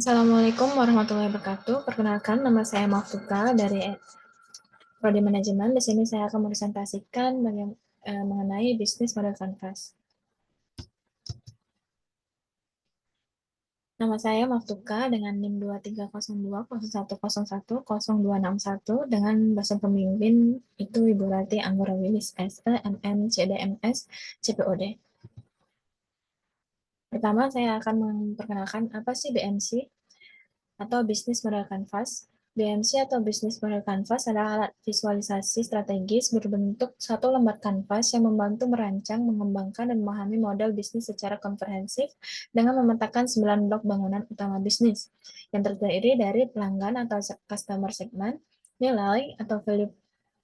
Assalamualaikum warahmatullahi wabarakatuh. Perkenalkan, nama saya Maftuka dari Prodi Manajemen. Di sini saya akan presentasikan mengenai bisnis model kanvas. Nama saya Maftuka dengan NIM 230201010261 dengan dosen pembimbing itu Ibu Rati Anggora Wilis, SE, MM, CDMS, CPOD. Pertama, saya akan memperkenalkan apa sih BMC atau Business Model Canvas. BMC atau Business Model Canvas adalah alat visualisasi strategis berbentuk satu lembar kanvas yang membantu merancang, mengembangkan, dan memahami model bisnis secara komprehensif dengan memetakan 9 blok bangunan utama bisnis yang terdiri dari pelanggan atau customer segment, nilai atau value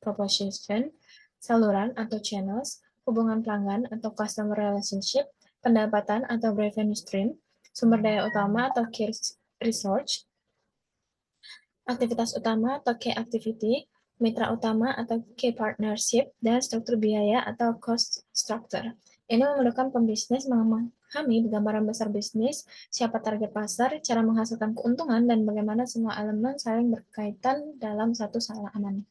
proposition, saluran atau channels, hubungan pelanggan atau customer relationship, pendapatan atau revenue stream, sumber daya utama atau key resource, aktivitas utama atau key activity, mitra utama atau key partnership, dan struktur biaya atau cost structure. Ini memudahkan pembisnis memahami gambaran besar bisnis, siapa target pasar, cara menghasilkan keuntungan, dan bagaimana semua elemen saling berkaitan dalam satu salaman.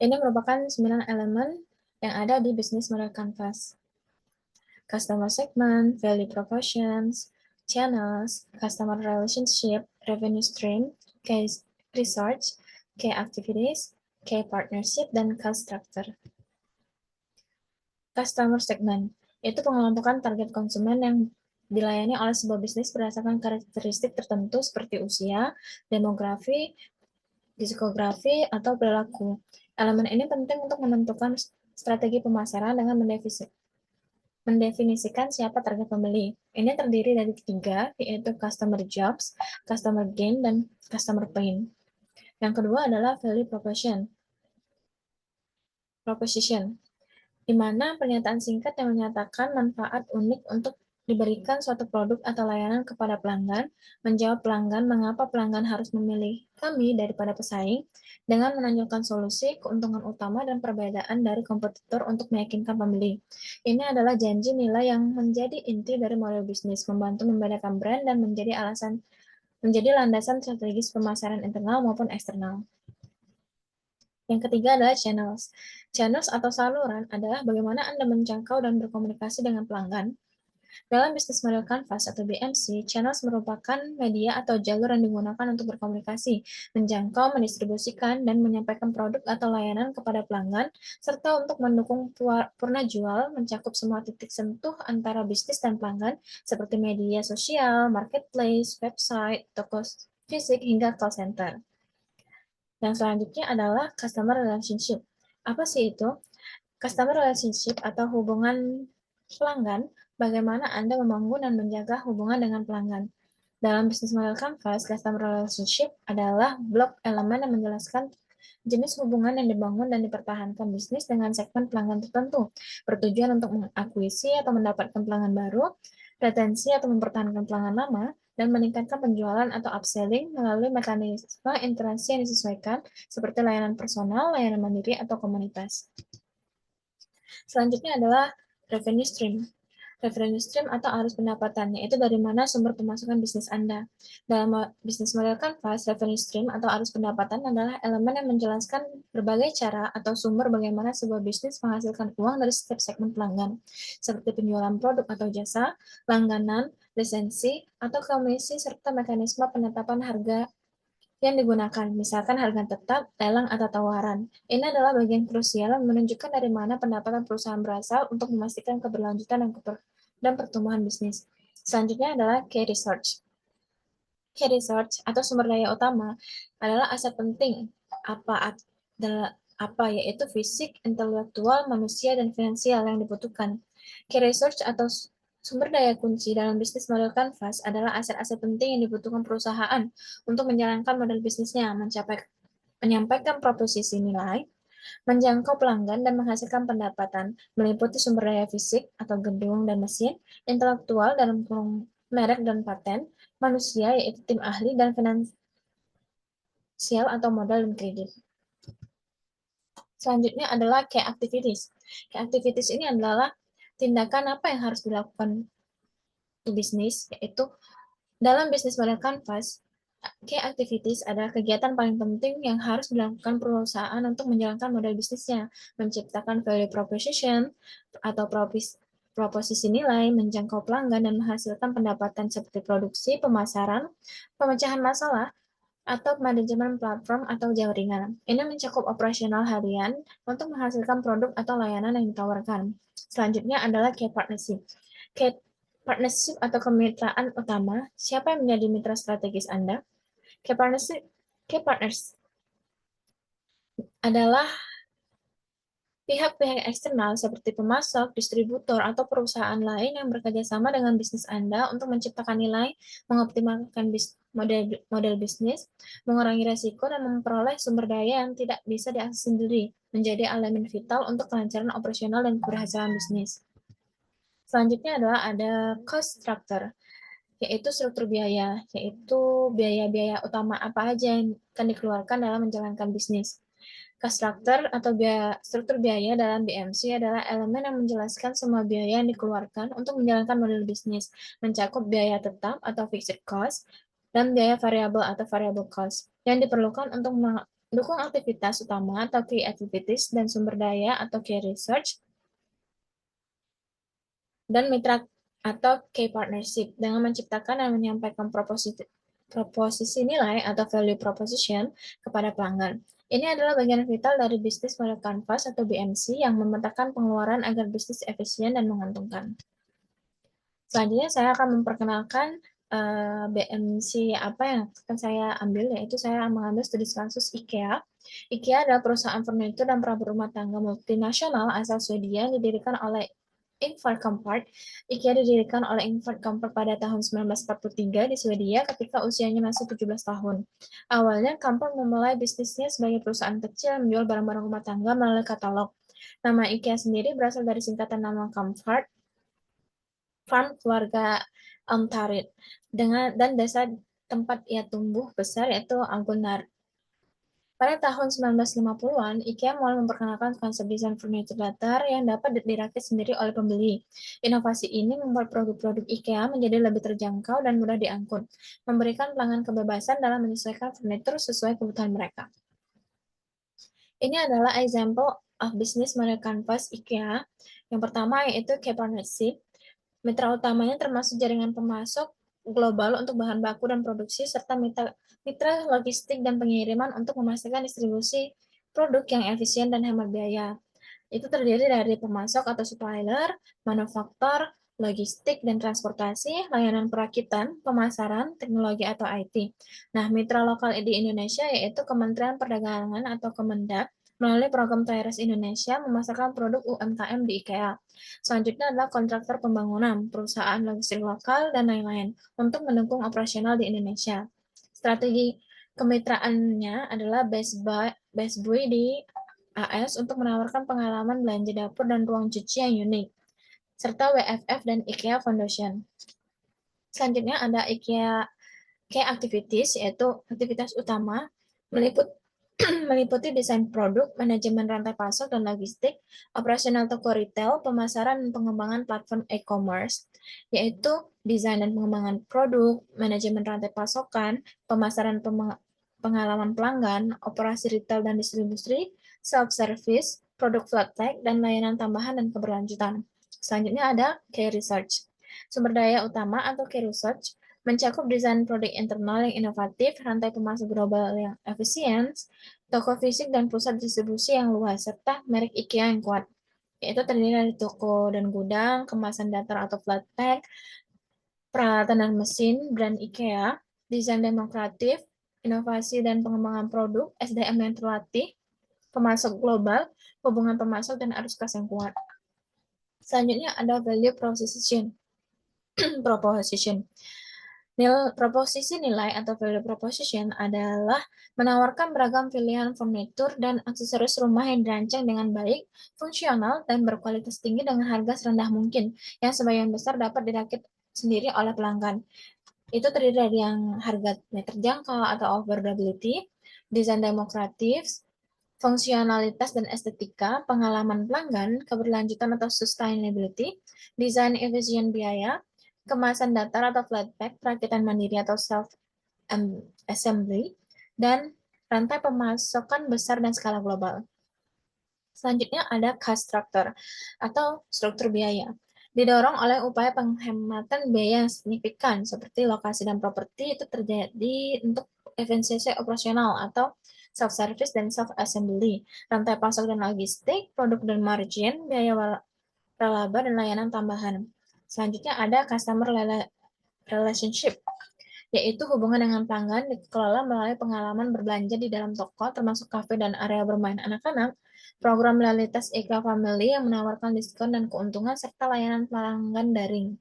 Ini merupakan 9 elemen yang ada di Business Model Canvas. Customer segment, value propositions, channels, customer relationship, revenue stream, case research, key activities, key partnership, dan cost structure. Customer segment itu pengelompokan target konsumen yang dilayani oleh sebuah bisnis berdasarkan karakteristik tertentu seperti usia, demografi, diskografi, atau perilaku. Elemen ini penting untuk menentukan strategi pemasaran dengan mendefinisikan siapa target pembeli. Ini terdiri dari 3, yaitu customer jobs, customer gain, dan customer pain. Yang kedua adalah value proposition, di mana pernyataan singkat yang menyatakan manfaat unik untuk diberikan suatu produk atau layanan kepada pelanggan, menjawab pelanggan mengapa pelanggan harus memilih kami daripada pesaing, dengan menonjolkan solusi, keuntungan utama, dan perbedaan dari kompetitor untuk meyakinkan pembeli. Ini adalah janji nilai yang menjadi inti dari model bisnis, membantu membedakan brand dan menjadi landasan strategis pemasaran internal maupun eksternal. Yang ketiga adalah channels. Channels atau saluran adalah bagaimana Anda menjangkau dan berkomunikasi dengan pelanggan. Dalam bisnis model Canvas atau BMC, channels merupakan media atau jalur yang digunakan untuk berkomunikasi, menjangkau, mendistribusikan, dan menyampaikan produk atau layanan kepada pelanggan, serta untuk mendukung purna jual, mencakup semua titik sentuh antara bisnis dan pelanggan, seperti media sosial, marketplace, website, toko fisik, hingga call center. Yang selanjutnya adalah customer relationship. Apa sih itu? Customer relationship atau hubungan pelanggan, bagaimana Anda membangun dan menjaga hubungan dengan pelanggan. Dalam bisnis model Canvas, customer relationship adalah blok elemen yang menjelaskan jenis hubungan yang dibangun dan dipertahankan bisnis dengan segmen pelanggan tertentu, bertujuan untuk mengakuisisi atau mendapatkan pelanggan baru, retensi atau mempertahankan pelanggan lama, dan meningkatkan penjualan atau upselling melalui mekanisme interaksi yang disesuaikan, seperti layanan personal, layanan mandiri, atau komunitas. Selanjutnya adalah revenue stream. Revenue stream atau arus pendapatan, yaitu dari mana sumber pemasukan bisnis Anda. Dalam bisnis model Canvas, revenue stream atau arus pendapatan adalah elemen yang menjelaskan berbagai cara atau sumber bagaimana sebuah bisnis menghasilkan uang dari setiap segmen pelanggan, seperti penjualan produk atau jasa, langganan, lisensi, atau komisi, serta mekanisme penetapan harga yang digunakan, misalkan harga tetap, lelang, atau tawaran. Ini adalah bagian krusial yang menunjukkan dari mana pendapatan perusahaan berasal untuk memastikan keberlanjutan dan pertumbuhan bisnis. Selanjutnya adalah key research. Key research atau sumber daya utama adalah aset penting apa yaitu fisik, intelektual, manusia, dan finansial yang dibutuhkan. Key research atau sumber daya kunci dalam bisnis model Canvas adalah aset-aset penting yang dibutuhkan perusahaan untuk menjalankan model bisnisnya, menyampaikan proposisi nilai, menjangkau pelanggan, dan menghasilkan pendapatan, meliputi sumber daya fisik atau gedung dan mesin, intelektual dalam kurung merek dan paten, manusia yaitu tim ahli, dan finansial atau modal dan kredit. Selanjutnya adalah key activities. Key activities ini adalah tindakan apa yang harus dilakukan di bisnis, yaitu Dalam bisnis model Canvas, key activities adalah kegiatan paling penting yang harus dilakukan perusahaan untuk menjalankan model bisnisnya, menciptakan value proposition atau proposisi nilai, menjangkau pelanggan, dan menghasilkan pendapatan seperti produksi, pemasaran, pemecahan masalah, atau manajemen platform atau jaringan. Ini mencakup operasional harian untuk menghasilkan produk atau layanan yang ditawarkan. Selanjutnya adalah key partnership. Key partnership atau kemitraan utama, siapa yang menjadi mitra strategis Anda? Key partners adalah pihak-pihak eksternal seperti pemasok, distributor, atau perusahaan lain yang bekerja sama dengan bisnis Anda untuk menciptakan nilai, mengoptimalkan model, model bisnis, mengurangi resiko, dan memperoleh sumber daya yang tidak bisa diakses sendiri, menjadi elemen vital untuk kelancaran operasional dan keberhasilan bisnis. Selanjutnya adalah ada cost structure, yaitu struktur biaya, yaitu biaya-biaya utama apa aja yang akan dikeluarkan dalam menjalankan bisnis. Cost structure atau struktur biaya dalam BMC adalah elemen yang menjelaskan semua biaya yang dikeluarkan untuk menjalankan model bisnis, mencakup biaya tetap atau fixed cost, dan biaya variabel atau variable cost, yang diperlukan untuk mendukung aktivitas utama atau key activities dan sumber daya atau key research, dan mitra atau key partnership dengan menciptakan dan menyampaikan proposisi nilai atau value proposition kepada pelanggan. Ini adalah bagian vital dari bisnis model Canvas atau BMC yang memetakan pengeluaran agar bisnis efisien dan menguntungkan. Selanjutnya saya akan memperkenalkan BMC apa yang akan saya ambil, yaitu saya mengambil studi kasus IKEA. IKEA adalah perusahaan furnitur dan perabot rumah tangga multinasional asal Swedia yang didirikan oleh Ingvar Kamprad. IKEA didirikan oleh Ingvar Kamprad pada tahun 1943 di Swedia ketika usianya masih 17 tahun. Awalnya Kamprad memulai bisnisnya sebagai perusahaan kecil yang menjual barang-barang rumah tangga melalui katalog. Nama IKEA sendiri berasal dari singkatan nama Kamprad, farm keluarga Tarit, dan desa tempat ia tumbuh besar yaitu Agunnaryd. Pada tahun 1950-an, IKEA mulai memperkenalkan konsep desain furnitur datar yang dapat dirakit sendiri oleh pembeli. Inovasi ini membuat produk-produk IKEA menjadi lebih terjangkau dan mudah diangkut, memberikan pelanggan kebebasan dalam menyesuaikan furnitur sesuai kebutuhan mereka. Ini adalah example of business model Canvas IKEA. Yang pertama yaitu key partnership. Mitra utamanya termasuk jaringan pemasok global untuk bahan baku dan produksi, serta mitra logistik dan pengiriman untuk memastikan distribusi produk yang efisien dan hemat biaya. Itu terdiri dari pemasok atau supplier, manufaktur, logistik dan transportasi, layanan perakitan, pemasaran, teknologi atau IT. Nah, mitra lokal di Indonesia yaitu Kementerian Perdagangan atau Kemendak melalui program Tires Indonesia memasarkan produk UMKM di IKEA. Selanjutnya adalah kontraktor pembangunan, perusahaan logistik lokal, dan lain-lain untuk mendukung operasional di Indonesia. Strategi kemitraannya adalah Best Buy di AS untuk menawarkan pengalaman belanja dapur dan ruang cuci yang unik, serta WFF dan IKEA Foundation. Selanjutnya ada IKEA Key Activities, yaitu aktivitas utama meliputi desain produk, manajemen rantai pasok dan logistik, operasional toko retail, pemasaran dan pengembangan platform e-commerce, yaitu desain dan pengembangan produk, manajemen rantai pasokan, pemasaran pengalaman pelanggan, operasi retail dan distribusi, self-service, produk flat pack, dan layanan tambahan dan keberlanjutan. Selanjutnya ada key research. Sumber daya utama atau key research mencakup desain produk internal yang inovatif, rantai pemasok global yang efisien, toko fisik dan pusat distribusi yang luas, serta merek IKEA yang kuat, yaitu terdiri dari toko dan gudang, kemasan datar atau flat pack, peralatan dan mesin, brand IKEA, desain demokratif, inovasi dan pengembangan produk, SDM yang terlatih, pemasok global, hubungan pemasok, dan arus kas yang kuat. Selanjutnya ada value proposition. proposition. Proposisi nilai atau value proposition adalah menawarkan beragam pilihan furnitur dan aksesoris rumah yang dirancang dengan baik, fungsional, dan berkualitas tinggi dengan harga serendah mungkin, yang sebagian besar dapat dirakit sendiri oleh pelanggan. Itu terdiri dari yang harganya terjangkau atau affordability, desain demokratif, fungsionalitas dan estetika, pengalaman pelanggan, keberlanjutan atau sustainability, desain efisien biaya, kemasan datar atau flat pack, perakitan mandiri atau self-assembly, dan rantai pemasakan besar dan skala global. Selanjutnya ada cost structure atau struktur biaya. Didorong oleh upaya penghematan biaya yang signifikan seperti lokasi dan properti itu terjadi untuk efisiensi operasional atau self-service dan self-assembly, rantai pasok dan logistik, produk dan margin, biaya laba dan layanan tambahan. Selanjutnya ada customer relationship, yaitu hubungan dengan pelanggan dikelola melalui pengalaman berbelanja di dalam toko, termasuk kafe dan area bermain anak-anak, program loyalitas IKEA Family yang menawarkan diskon dan keuntungan, serta layanan pelanggan daring.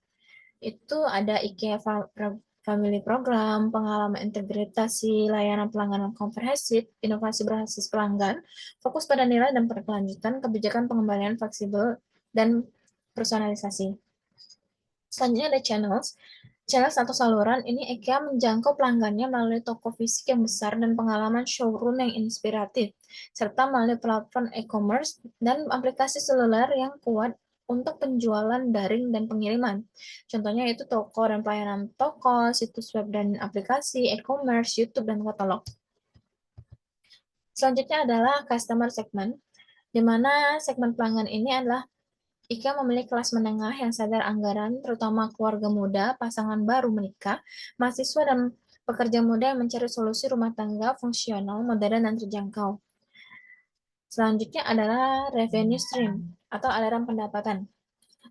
Itu ada IKEA Family Program, pengalaman integrasi layanan pelanggan komprehensif, inovasi berbasis pelanggan, fokus pada nilai dan berkelanjutan, kebijakan pengembalian fleksibel, dan personalisasi. Selanjutnya ada channels. Channels atau saluran ini IKEA menjangkau pelanggannya melalui toko fisik yang besar dan pengalaman showroom yang inspiratif, serta melalui platform e-commerce dan aplikasi seluler yang kuat untuk penjualan daring dan pengiriman. Contohnya itu toko dan pelayanan toko, situs web dan aplikasi, e-commerce, YouTube, dan katalog. Selanjutnya adalah customer segment, di mana segmen pelanggan ini adalah IKEA memilih kelas menengah yang sadar anggaran, terutama keluarga muda, pasangan baru menikah, mahasiswa, dan pekerja muda yang mencari solusi rumah tangga fungsional, modern, dan terjangkau. Selanjutnya adalah revenue stream atau aliran pendapatan.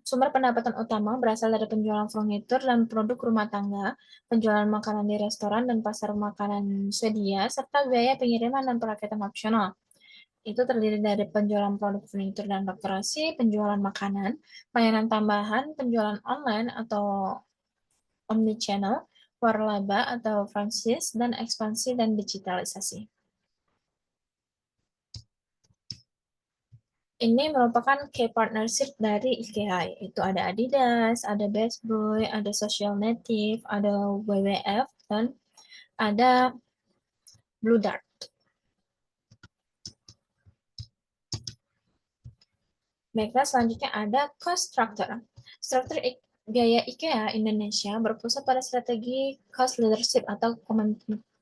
Sumber pendapatan utama berasal dari penjualan furnitur dan produk rumah tangga, penjualan makanan di restoran dan pasar makanan swedia, serta biaya pengiriman dan perakitan opsional. Itu terdiri dari penjualan produk furnitur dan dekorasi, penjualan makanan, layanan tambahan, penjualan online atau omnichannel, waralaba atau franchise, dan ekspansi dan digitalisasi. Ini merupakan key partnership dari IKEA. Itu ada Adidas, ada Best Boy, ada Social Native, ada WWF, dan ada Blue Dart. Baiklah, selanjutnya ada cost structure. Struktur biaya IKEA Indonesia berpusat pada strategi cost leadership atau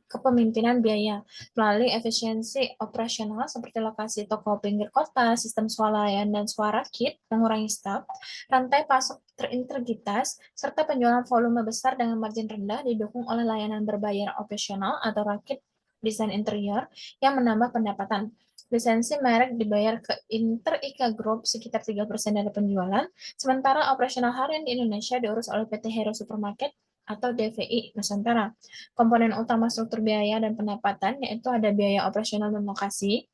kepemimpinan biaya melalui efisiensi operasional seperti lokasi toko pinggir kota, sistem swalayan dan suara kit, mengurangi staf, rantai pasok terintegritas, serta penjualan volume besar dengan margin rendah didukung oleh layanan berbayar operasional atau rakit desain interior yang menambah pendapatan. Lisensi merek dibayar ke Inter IKEA Group sekitar 3% dari penjualan, sementara operasional harian di Indonesia diurus oleh PT Hero Supermarket atau DVI Nusantara. Komponen utama struktur biaya dan pendapatan yaitu ada biaya operasional dan lokasi,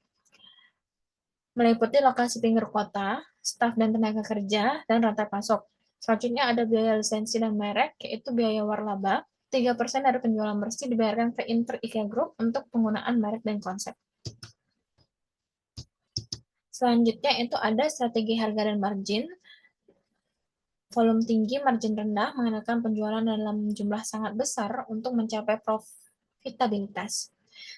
meliputi lokasi pinggir kota, staf dan tenaga kerja, dan rantai pasok. Selanjutnya ada biaya lisensi dan merek, yaitu biaya warlaba. 3% dari penjualan bersih dibayarkan ke Inter IKEA Group untuk penggunaan merek dan konsep. Selanjutnya itu ada strategi harga dan margin. Volume tinggi, margin rendah, mengandalkan penjualan dalam jumlah sangat besar untuk mencapai profitabilitas.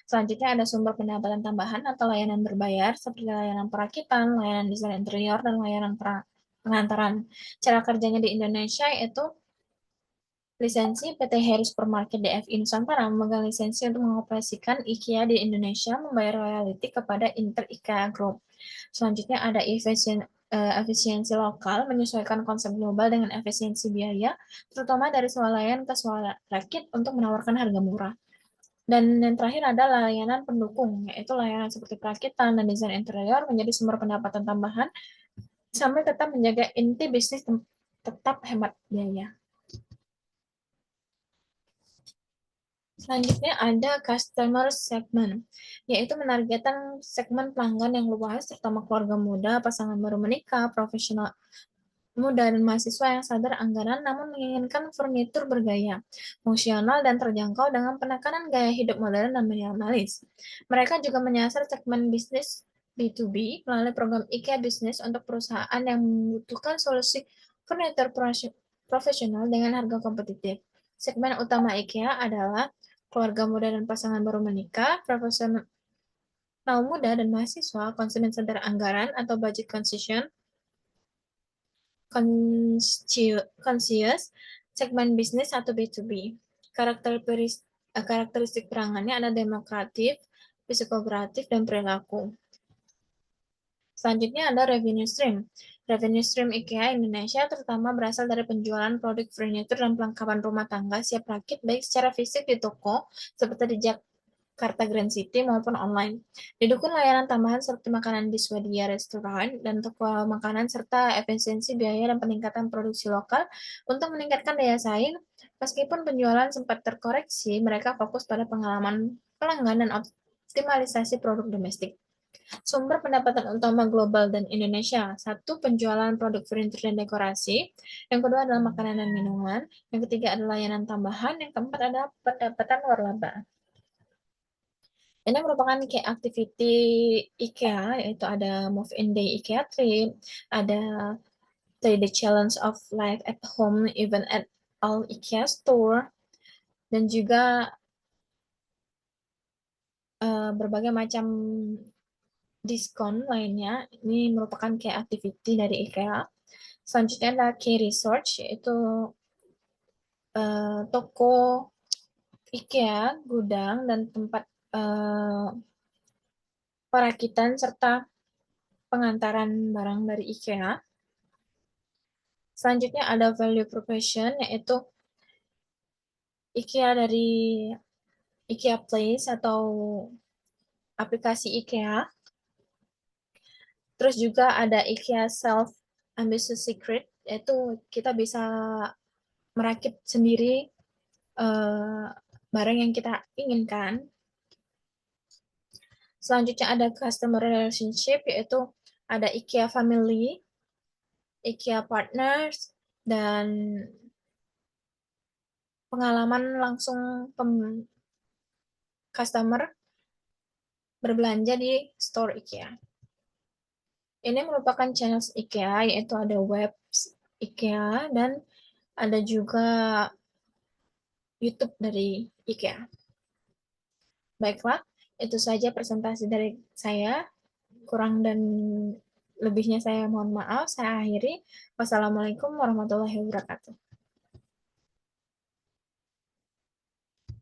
Selanjutnya ada sumber pendapatan tambahan atau layanan berbayar seperti layanan perakitan, layanan desain interior, dan layanan pengantaran. Cara kerjanya di Indonesia yaitu lisensi PT Hero Supermarket DFI Nusantara memegang lisensi untuk mengoperasikan IKEA di Indonesia, membayar royalti kepada Inter IKEA Group. Selanjutnya ada efisiensi lokal, menyesuaikan konsep global dengan efisiensi biaya, terutama dari swalayan ke swalayan untuk menawarkan harga murah. Dan yang terakhir ada layanan pendukung, yaitu layanan seperti perakitan dan desain interior menjadi sumber pendapatan tambahan sampai tetap menjaga inti bisnis tetap hemat biaya. Selanjutnya ada customer segment, yaitu menargetkan segmen pelanggan yang luas, terutama keluarga muda, pasangan baru menikah, profesional muda, dan mahasiswa yang sadar anggaran namun menginginkan furnitur bergaya, fungsional, dan terjangkau dengan penekanan gaya hidup modern dan minimalis. Mereka juga menyasar segmen bisnis B2B melalui program IKEA Business untuk perusahaan yang membutuhkan solusi furnitur profesional dengan harga kompetitif. Segmen utama IKEA adalah keluarga muda dan pasangan baru menikah, profesional muda dan mahasiswa, konsumen sadar anggaran atau budget conscious, Segmen bisnis atau B2B. Karakteristik perangannya ada demokratif, psikografis, dan perilaku. Selanjutnya ada revenue stream. Revenue stream IKEA Indonesia terutama berasal dari penjualan produk furniture dan perlengkapan rumah tangga siap rakit baik secara fisik di toko seperti di Jakarta Grand City maupun online. Didukung layanan tambahan seperti makanan di Swadia Restoran dan toko makanan serta efisiensi biaya dan peningkatan produksi lokal untuk meningkatkan daya saing. Meskipun penjualan sempat terkoreksi, mereka fokus pada pengalaman pelanggan dan optimalisasi produk domestik. Sumber pendapatan utama global dan Indonesia. Satu, penjualan produk furniture dan dekorasi. Yang kedua adalah makanan dan minuman. Yang ketiga adalah layanan tambahan. Yang keempat adalah pendapatan luar laba. Ini merupakan key activity IKEA, yaitu ada Move In Day IKEA Trip, ada The Challenge of Life at Home, even at all IKEA Store, dan juga berbagai macam diskon lainnya. Ini merupakan key activity dari IKEA. Selanjutnya adalah key research, yaitu toko IKEA, gudang, dan tempat perakitan serta pengantaran barang dari IKEA. Selanjutnya ada value proposition, yaitu IKEA dari IKEA Place atau aplikasi IKEA. Terus juga ada IKEA Self Ambitious Secret, yaitu kita bisa merakit sendiri barang yang kita inginkan. Selanjutnya ada customer relationship, yaitu ada IKEA Family, IKEA Partners, dan pengalaman langsung customer berbelanja di store IKEA. Ini merupakan channel IKEA, yaitu ada web IKEA dan ada juga YouTube dari IKEA. Baiklah, itu saja presentasi dari saya. Kurang dan lebihnya saya mohon maaf. Saya akhiri. Wassalamualaikum warahmatullahi wabarakatuh.